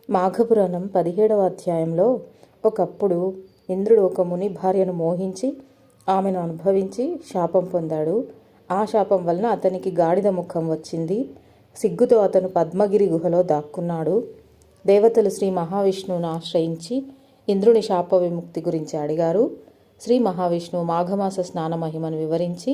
మాఘపురాణం 17వ అధ్యాయంలో ఒకప్పుడు ఇంద్రుడు ఒక ముని భార్యను మోహించి ఆమెను అనుభవించి శాపం పొందాడు. ఆ శాపం వలన అతనికి గాడిద ముఖం వచ్చింది. సిగ్గుతో అతను పద్మగిరి గుహలో దాక్కున్నాడు. దేవతలు శ్రీ మహావిష్ణువును ఆశ్రయించి ఇంద్రుని శాప విముక్తి గురించి అడిగారు. శ్రీ మహావిష్ణువు మాఘమాస స్నాన మహిమను వివరించి,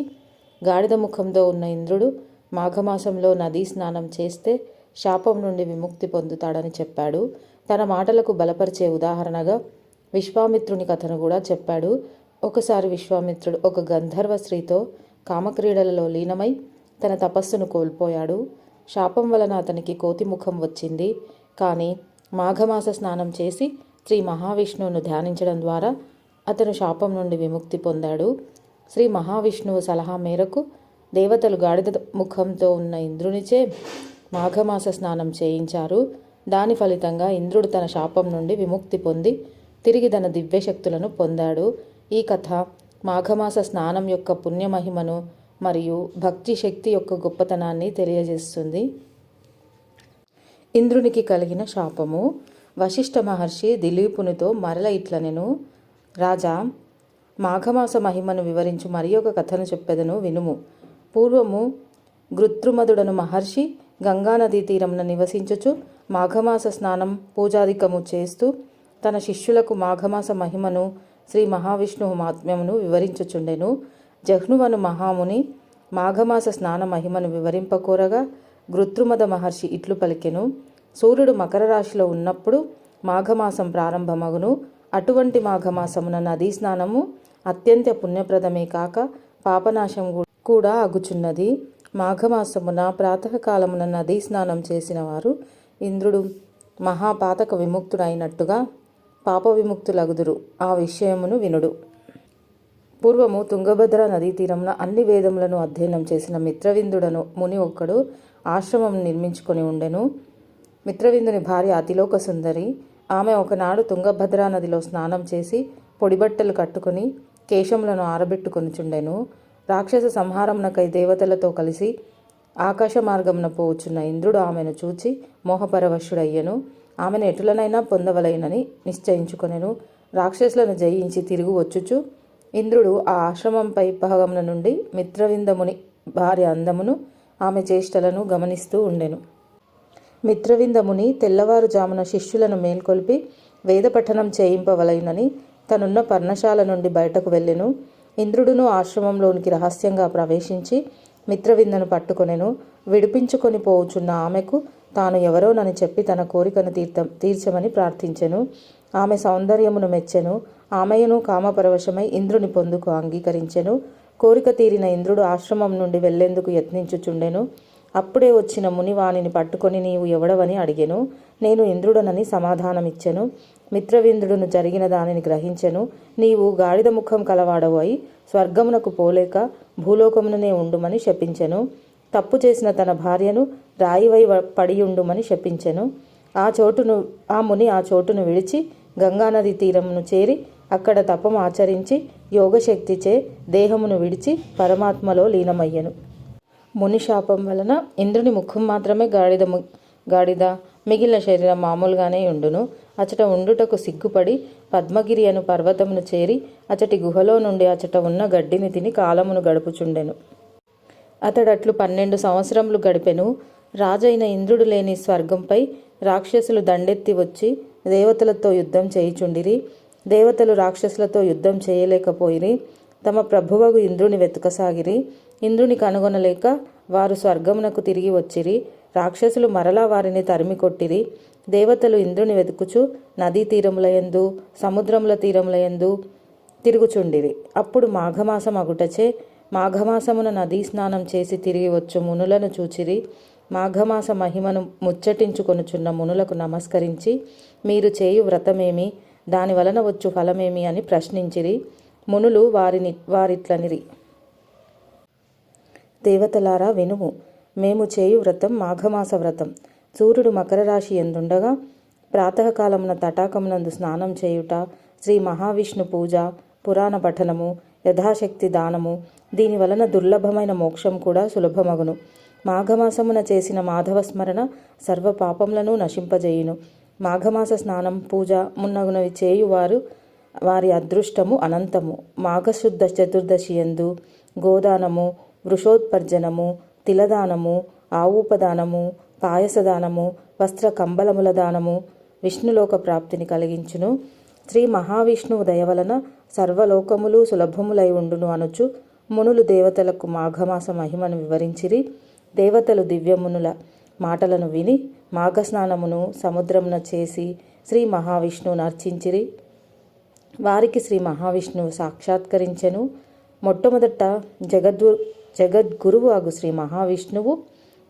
గాడిద ముఖంతో ఉన్న ఇంద్రుడు మాఘమాసంలో నదీ స్నానం చేస్తే శాపం నుండి విముక్తి పొందుతాడని చెప్పాడు. తన మాటలకు బలపరిచే ఉదాహరణగా విశ్వామిత్రుని కథను కూడా చెప్పాడు. ఒకసారి విశ్వామిత్రుడు ఒక గంధర్వ స్త్రీతో కామక్రీడలలో లీనమై తన తపస్సును కోల్పోయాడు. శాపం వలన అతనికి కోతి ముఖం వచ్చింది. కానీ మాఘమాస స్నానం చేసి శ్రీ మహావిష్ణువును ధ్యానించడం ద్వారా అతను శాపం నుండి విముక్తి పొందాడు. శ్రీ మహావిష్ణువు సలహా మేరకు దేవతలు గాడిద ముఖంతో ఉన్న ఇంద్రునిచే మాఘమాస స్నానం చేయించారు. దాని ఫలితంగా ఇంద్రుడు తన శాపం నుండి విముక్తి పొంది తిరిగి తన దివ్యశక్తులను పొందాడు. ఈ కథ మాఘమాస స్నానం యొక్క పుణ్యమహిమను మరియు భక్తి శక్తి యొక్క గొప్పతనాన్ని తెలియజేస్తుంది. ఇంద్రునికి కలిగిన శాపము. వశిష్ఠ మహర్షి దిలీపునితో మరల ఇట్లనెను, రాజా, మాఘమాస మహిమను వివరించు మరి ఒక కథను చెప్పెదను వినుము. పూర్వము గృత్రుమదుడను మహర్షి గంగానదీ తీరమున నివసించుచు మాఘమాస స్నానం పూజాధికము చేస్తూ తన శిష్యులకు మాఘమాస మహిమను శ్రీ మహావిష్ణువు మహాత్మ్యమును వివరించుచుండెను. జహ్నువను మహాముని మాఘమాస స్నాన మహిమను వివరింపకోరగా గృత్రుమద మహర్షి ఇట్లు పలికెను, సూర్యుడు మకర రాశిలో ఉన్నప్పుడు మాఘమాసం ప్రారంభమగును. అటువంటి మాఘమాసమున నదీ స్నానము అత్యంత పుణ్యప్రదమే కాక పాపనాశం కూడా అగుచున్నది. మాఘమాసమున ప్రాతకాలమున నదీ స్నానం చేసిన వారు ఇంద్రుడు మహాపాతక విముక్తుడైనట్టుగా పాప విముక్తులగుదురు. ఆ విషయమును వినుడు. పూర్వము తుంగభద్ర నదీ తీరమున అన్ని వేదములను అధ్యయనం చేసిన మిత్రవిందుడను ముని ఒక్కడు ఆశ్రమం నిర్మించుకొని ఉండెను. మిత్రవిందుని భార్య అతిలోక సుందరి. ఆమె ఒకనాడు తుంగభద్రా నదిలో స్నానం చేసి పొడిబట్టలు కట్టుకుని కేశములను ఆరబెట్టుకొనుచుండెను. రాక్షస సంహారమునకై దేవతలతో కలిసి ఆకాశ మార్గమున పోవుచున్న ఇంద్రుడు ఆమెను చూచి మోహపరవశుడయ్యను. ఆమెను ఎటులనైనా పొందవలైనని నిశ్చయించుకొనెను. రాక్షసులను జయించి తిరుగు వచ్చుచు ఇంద్రుడు ఆ ఆశ్రమంపై భాగమున నుండి మిత్రవిందముని భార్య అందమును ఆమె చేష్టలను గమనిస్తూ ఉండెను. మిత్రవిందముని తెల్లవారుజామున శిష్యులను మేల్కొల్పి వేద పఠనం చేయింపవలైనని తనున్న పర్ణశాల నుండి బయటకు వెళ్ళెను. ఇంద్రుడును ఆశ్రమంలోనికి రహస్యంగా ప్రవేశించి మిత్రవిందను పట్టుకొనెను. విడిపించుకొని పోవుచున్న ఆమెకు తాను ఎవరోనని చెప్పి తన కోరికను తీర్చమని ప్రార్థించెను. ఆమె సౌందర్యమును మెచ్చెను. ఆమెయును కామపరవశమై ఇంద్రుని పొందుకు అంగీకరించెను. కోరిక తీరిన ఇంద్రుడు ఆశ్రమం నుండి వెళ్లేందుకు యత్నించుచుండెను. అప్పుడే వచ్చిన ముని వానిని పట్టుకొని నీవు ఎవడవని అడిగెను. నేను ఇంద్రుడనని సమాధానమిచ్చెను. మిత్రవిందుడును జరిగిన దానిని గ్రహించెను. నీవు గాడిద ముఖం కలవాడవు అయి స్వర్గమునకు పోలేక భూలోకముననే ఉండుమని శపించెను. తప్పు చేసిన తన భార్యను రాయివై పడియుండుమని శపించెను. ఆ ముని ఆ చోటును విడిచి గంగానది తీరమును చేరి అక్కడ తపము ఆచరించి యోగశక్తిచే దేహమును విడిచి పరమాత్మలో లీనమయ్యెను. ముని శాపం వలన ఇంద్రుని ముఖం మాత్రమే గాడిద మిగిలిన శరీరం మామూలుగానే ఉండును. అచట ఉండుటకు సిగ్గుపడి పద్మగిరి అను పర్వతమును చేరి అచటి గుహలో నుండి అచట ఉన్న గడ్డిని తిని కాలమును గడుపుచుండెను. అతడట్లు 12 సంవత్సరములు గడిపెను. రాజైన ఇంద్రుడు లేని స్వర్గంపై రాక్షసులు దండెత్తి వచ్చి దేవతలతో యుద్ధం చేయుచుండిరి. దేవతలు రాక్షసులతో యుద్ధం చేయలేకపోయిరి. తమ ప్రభువగు ఇంద్రుని వెతుకసాగిరి. ఇంద్రుని కనుగొనలేక వారు స్వర్గమునకు తిరిగి వచ్చిరి. రాక్షసులు మరలా వారిని తరిమి కొట్టిరి. దేవతలు ఇంద్రుని వెతుకుచు నదీ తీరములయందు సముద్రముల తీరములయందు తిరుగుచుండిరి. అప్పుడు మాఘమాసం అగుటచే మాఘమాసమున నదీ స్నానం చేసి తిరిగి వచ్చు మునులను చూచిరి. మాఘమాస మహిమను ముచ్చటించుకొనుచున్న మునులకు నమస్కరించి మీరు చేయు వ్రతమేమి, దాని వలన వచ్చు ఫలమేమి అని ప్రశ్నించిరి. మునులు వారిట్లనిరి, దేవతలారా వినుము. మేము చేయు వ్రతం మాఘమాస వ్రతం. సూర్యుడు మకర రాశి ఎందుండగా ప్రాతకాలమున తటాకమునందు స్నానం చేయుట, శ్రీ మహావిష్ణు పూజ, పురాణ పఠనము, యథాశక్తి దానము, దీని వలన దుర్లభమైన మోక్షం కూడా సులభమగును. మాఘమాసమున చేసిన మాధవ స్మరణ సర్వ పాపములను నశింపజేయును. మాఘమాస స్నానం, పూజ మున్నగునవి చేయువారు వారి అదృష్టము అనంతము. మాఘశుద్ధ చతుర్దశి యందు గోదానము, వృషోత్పర్జనము, తిలదానము, ఆవుపదానము, పాయసదానము, వస్త్ర కంబలముల దానము విష్ణులోక ప్రాప్తిని కలిగించును. శ్రీ మహావిష్ణువు దయవలన సర్వలోకములు సులభములై ఉండును అనుచు మునులు దేవతలకు మాఘమాస మహిమను వివరించిరి. దేవతలు దివ్యమునుల మాటలను విని మాఘస్నానమును సముద్రమున చేసి శ్రీ మహావిష్ణువును అర్చించిరి. వారికి శ్రీ మహావిష్ణువు సాక్షాత్కరించెను. మొట్టమొదట జగద్గురువు అగు శ్రీ మహావిష్ణువు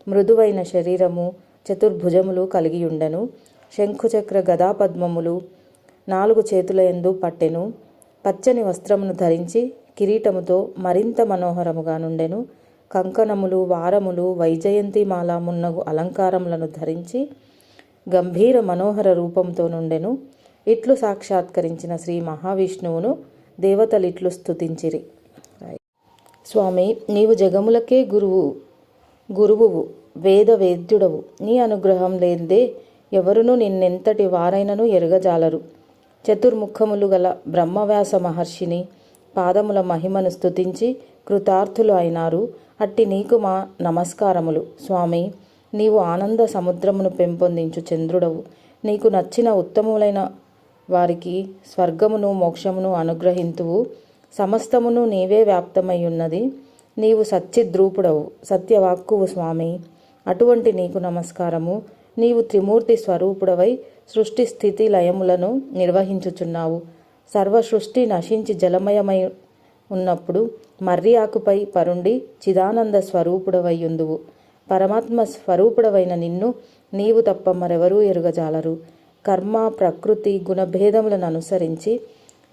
మృదువైన శరీరము, చతుర్భుజములు కలిగియుండెను. శంఖుచక్ర గదాపద్మములు 4 చేతులయందు పట్టెను. పచ్చని వస్త్రమును ధరించి కిరీటముతో మరింత మనోహరముగా నుండెను. కంకణములు, వారములు, వైజయంతిమాల మున్నగు అలంకారములను ధరించి గంభీర మనోహర రూపంతో నుండెను. ఇట్లు సాక్షాత్కరించిన శ్రీ మహావిష్ణువును దేవతలిట్లు స్తుతించిరి. స్వామి, నీవు జగములకే గురువువు, వేదవేద్యుడవు. నీ అనుగ్రహం లేనిదే ఎవరునూ నిన్నెంతటి వారైనను ఎరగజాలరు. చతుర్ముఖములు గల బ్రహ్మవ్యాస మహర్షిని పాదముల మహిమను స్తుతించి కృతార్థులు అయినారు. అట్టి నీకు మా నమస్కారములు. స్వామి, నీవు ఆనంద సముద్రమును పెంపొందించు చంద్రుడవు. నీకు నచ్చిన ఉత్తములైన వారికి స్వర్గమును మోక్షమును అనుగ్రహింతువు. సమస్తమును నీవే వ్యాప్తమై ఉన్నది. నీవు సచ్చిద్రూపుడవు, సత్యవాక్కువు. స్వామి, అటువంటి నీకు నమస్కారము. నీవు త్రిమూర్తి స్వరూపుడవై సృష్టి స్థితి లయములను నిర్వహించుచున్నావు. సర్వ సృష్టి నశించి జలమయమై ఉన్నప్పుడు మర్రి ఆకుపై పరుండి చిదానంద స్వరూపుడవైయుందువు. పరమాత్మ స్వరూపుడవైన నిన్ను నీవు తప్ప మరెవరూ ఎరుగజాలరు. కర్మ, ప్రకృతి, గుణభేదములను అనుసరించి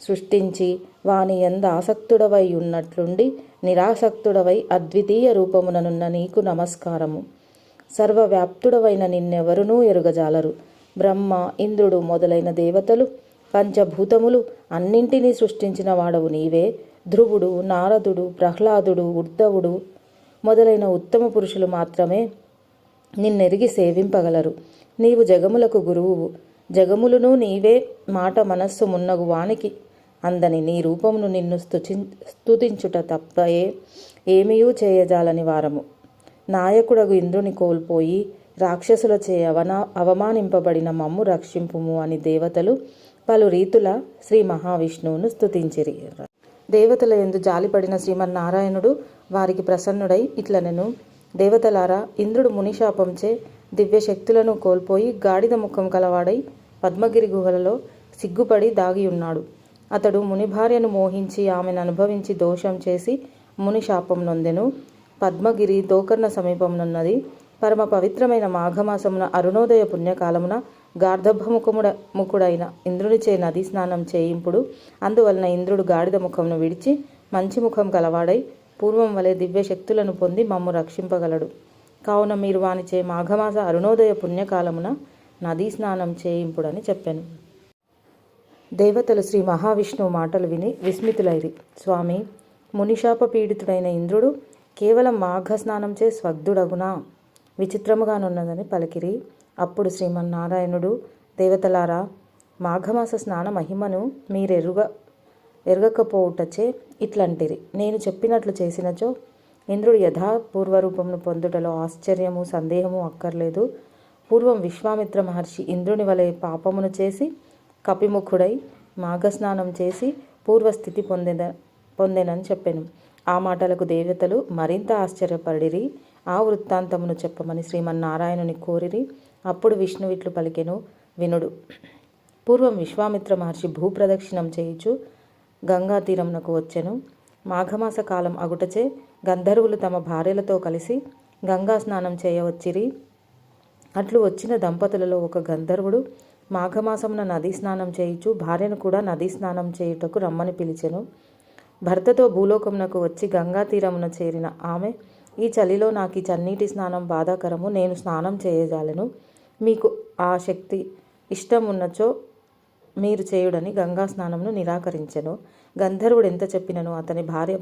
సృష్టించి వాని యందు ఆసక్తుడవై ఉన్నట్లుండి నిరాసక్తుడవై అద్వితీయ రూపముననున్న నీకు నమస్కారము. సర్వవ్యాప్తుడవైన నిన్నెవరునూ ఎరుగజాలరు. బ్రహ్మ, ఇంద్రుడు మొదలైన దేవతలు, పంచభూతములు అన్నింటినీ సృష్టించిన వాడవు నీవే. ధ్రువుడు, నారదుడు, ప్రహ్లాదుడు, ఉద్ధవుడు మొదలైన ఉత్తమ పురుషులు మాత్రమే నిన్నెరిగి సేవింపగలరు. నీవు జగములకు గురువువు. జగములును నీవే. మాట మనస్సు మున్నగు వానికి అందని నీ రూపమును నిన్ను స్తుతించుట తప్పయే ఏమీయూ చేయజాలని వారము. నాయకుడగు ఇంద్రుని కోల్పోయి రాక్షసులచే అవమానింపబడిన మమ్ము రక్షింపుము అని దేవతలు పలు రీతుల శ్రీ మహావిష్ణువును స్తుతించిరి. దేవతల యందు జాలిపడిన శ్రీమన్నారాయణుడు వారికి ప్రసన్నుడై ఇట్లనెను. దేవతలారా, ఇంద్రుడు మునిశాపంచే దివ్యశక్తులను కోల్పోయి గాడిద ముఖం కలవాడై పద్మగిరి గుహలలో సిగ్గుపడి దాగియున్నాడు. అతడు ముని భార్యను మోహించి ఆమెను అనుభవించి దోషం చేసి ముని శాపం నొందెను. పద్మగిరి దోకర్ణ సమీపమునున్నది. పరమ పవిత్రమైన మాఘమాసమున అరుణోదయ పుణ్యకాలమున గార్ధభముఖుడైన ఇంద్రునిచే నదీ స్నానం చేయింపుడు. అందువలన ఇంద్రుడు గాడిద ముఖమును విడిచి మంచి ముఖం కలవాడై పూర్వం వలె దివ్య శక్తులను పొంది మమ్ము రక్షింపగలడు. కావున మీరు వానిచే మాఘమాస అరుణోదయ పుణ్యకాలమున నదీ స్నానం చేయింపుడని చెప్పాను. దేవతలు శ్రీ మహావిష్ణువు మాటలు విని విస్మితులైరి. స్వామి, మునిశాప పీడితుడైన ఇంద్రుడు కేవలం మాఘ స్నానంచే స్వగ్ధుడగునా? విచిత్రముగానున్నదని పలికిరి. అప్పుడు శ్రీమన్నారాయణుడు, దేవతలారా, మాఘమాస స్నాన మహిమను ఎరగకపోవుటచే ఇట్లంటిరి. నేను చెప్పినట్లు చేసినచో ఇంద్రుడు యథా పూర్వరూపమును పొందుటలో ఆశ్చర్యము సందేహము అక్కర్లేదు. పూర్వం విశ్వామిత్ర మహర్షి ఇంద్రుని వలె పాపమును చేసి కపిముఖుడై మాఘస్నానం చేసి పూర్వస్థితి పొందెనని చెప్పాను. ఆ మాటలకు దేవతలు మరింత ఆశ్చర్యపడిరి. ఆ వృత్తాంతమును చెప్పమని శ్రీమన్నారాయణుని కోరిరి. అప్పుడు విష్ణువిట్లు పలికెను, వినుడు. పూర్వం విశ్వామిత్ర మహర్షి భూప్రదక్షిణం చేయుచు గంగా తీరమునకు వచ్చెను. మాఘమాస కాలం అగుటచే గంధర్వులు తమ భార్యలతో కలిసి గంగా స్నానం చేయవచ్చిరి. అట్లు వచ్చిన దంపతులలో ఒక గంధర్వుడు మాఘమాసమున నదీ స్నానం చేయుచు భార్యను కూడా నదీ స్నానం చేయుటకు రమ్మని పిలిచెను. భర్తతో భూలోకమునకు వచ్చి గంగా తీరమున చేరిన ఆమె, ఈ చలిలో నాకు ఈ చన్నీటి స్నానం బాధాకరము, నేను స్నానం చేయజాలను. మీకు ఆ శక్తి ఇష్టం ఉన్నచో మీరు చేయుడని గంగా స్నానమును నిరాకరించెను. గంధర్వుడు ఎంత చెప్పినను అతని భార్య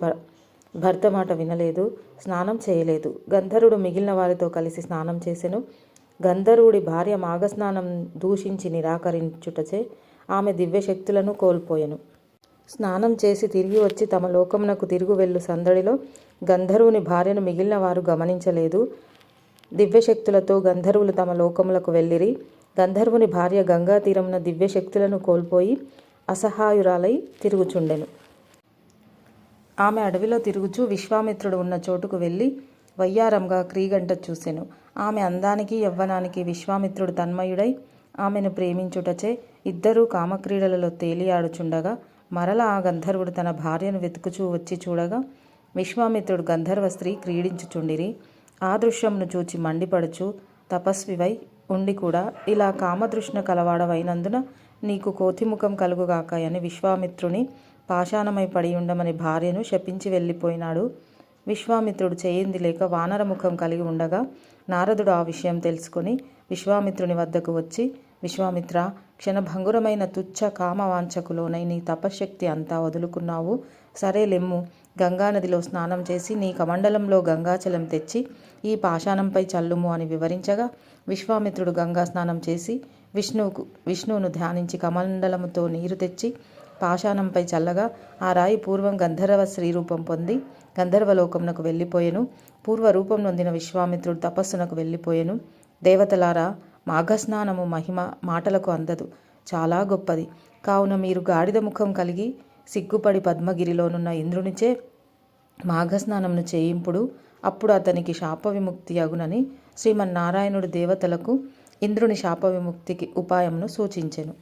భర్త మాట వినలేదు, స్నానం చేయలేదు. గంధర్వుడు మిగిలిన వారితో కలిసి స్నానం చేసెను. గంధర్వుడి భార్య మాఘస్నానం దూషించి నిరాకరించుటచే ఆమె దివ్యశక్తులను కోల్పోయెను. స్నానం చేసి తిరిగి వచ్చి తమ లోకమునకు తిరుగు వెళ్ళు సందడిలో గంధర్వుని భార్యను మిగిలిన వారు గమనించలేదు. దివ్యశక్తులతో గంధర్వులు తమ లోకములకు వెళ్ళిరి. గంధర్వుని భార్య గంగా తీరమున దివ్యశక్తులను కోల్పోయి అసహాయురాలై తిరుగుచుండెను. ఆమె అడవిలో తిరుగుచూ విశ్వామిత్రుడు ఉన్న చోటుకు వెళ్ళి వయ్యారంగా క్రీగంట చూసెను. ఆమె అందానికి యవ్వనానికి విశ్వామిత్రుడు తన్మయుడై ఆమెను ప్రేమించుటచే ఇద్దరూ కామక్రీడలలో తేలియాడుచుండగా మరల ఆ గంధర్వుడు తన భార్యను వెతుకుచూ వచ్చి చూడగా విశ్వామిత్రుడు గంధర్వ స్త్రీ క్రీడించుచుండిరి. ఆ దృశ్యమును చూచి మండిపడుచు తపస్వివై ఉండి కూడా ఇలా కామతృష్ణ కలవాడవైనందున నీకు కోతిముఖం కలుగుగాక అని విశ్వామిత్రుని పాషాణమై పడి ఉండమని భార్యను శపించి వెళ్ళిపోయినాడు. విశ్వామిత్రుడు చేయింది లేక వానరముఖం కలిగి ఉండగా నారదుడు ఆ విషయం తెలుసుకొని విశ్వామిత్రుని వద్దకు వచ్చి, విశ్వామిత్ర, క్షణభంగురమైన తుచ్చ కామవాంఛకులోనై నీ తపశ్శక్తి అంతా వదులుకున్నావు. సరే లెమ్ము, గంగానదిలో స్నానం చేసి నీ కమండలంలో గంగాచలం తెచ్చి ఈ పాషాణంపై చల్లుము అని వివరించగా విశ్వామిత్రుడు గంగా స్నానం చేసి విష్ణువును ధ్యానించి కమండలముతో నీరు తెచ్చి పాషాణంపై చల్లగా ఆ రాయి పూర్వం గంధర్వ శ్రీరూపం పొంది గంధర్వలోకమునకు వెళ్ళిపోయెను. పూర్వరూపం నొందిన విశ్వామిత్రుడు తపస్సునకు వెళ్ళిపోయెను. దేవతలారా, మాఘస్నానము మహిమ మాటలకు అందదు, చాలా గొప్పది. కావున మీరు గాడిద ముఖం కలిగి సిగ్గుపడి పద్మగిరిలోనున్న ఇంద్రునిచే మాఘస్నానంను చేయింపుడు. అప్పుడు అతనికి శాప విముక్తి అగునని శ్రీమన్నారాయణుడు దేవతలకు ఇంద్రుని శాప విముక్తికి ఉపాయమును సూచించెను.